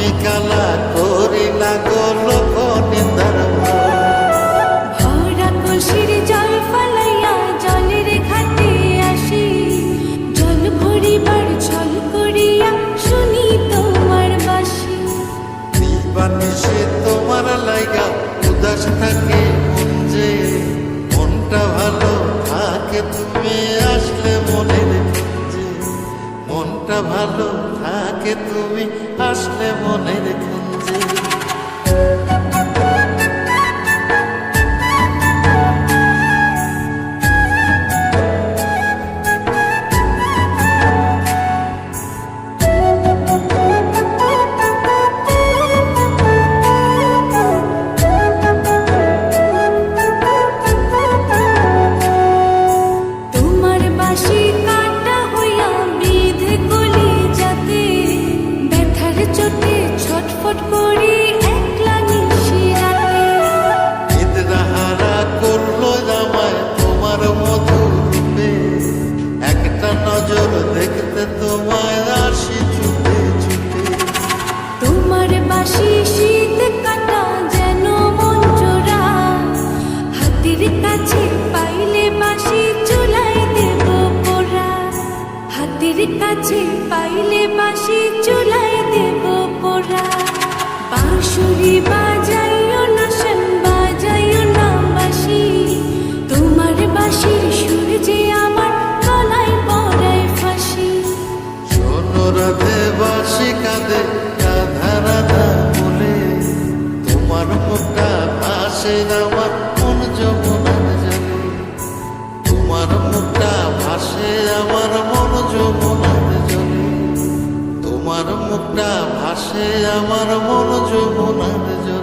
আমি কালা করি না গো লোক নিন্দার ভরা কলসির জল ফালাইয়া জলের ঘাটে আসি, জল ভরিবার ছল করিয়া শুনি তোমার বাঁশি। দিবানিশে তোমার লাইগা উদাস থাকে মন যে, মনটা ভালো থাকে তুমি আসলে মনের খুঁজে, মনটা ভালো থাকে তুমি আসলে মনের খুঁজে। তোমার বাঁশি কাটা হইয়া বিধে কলি যাতে, ব্যথার চোটে ছটফট করি একলা নিশি রাতে। নিদ্রাহারা করলো জামায় তোমার মধুর রূপে, একটা নজর দেখতে তোমায় আসি ছুটে ছুটে। তোমার বাঁশি শীত কাটা যেন মন জোড়া, হাতের কাছে পাইলে বাঁশি চুলাই দেব পোড়া। হাতের কাছে পাইলে বাঁশি চুলাই দেব পোড়া। বাঁশুরি বাজাইও না শান, বাজাইও না বাঁশি, তোমার বাঁশির সুর যে আমার গলায় পরায় ফাঁসি। শোনো রাধে বাঁশি কাঁদে রাধা রাধা বলে, তোমার মুখটা ভাসে আমার মন যমুনার জলে, তোমার মুখটা ভাসে আমার মন যমুনার জলে, তোমার মুখটা ভাসে আমার মন যমুনার জলে।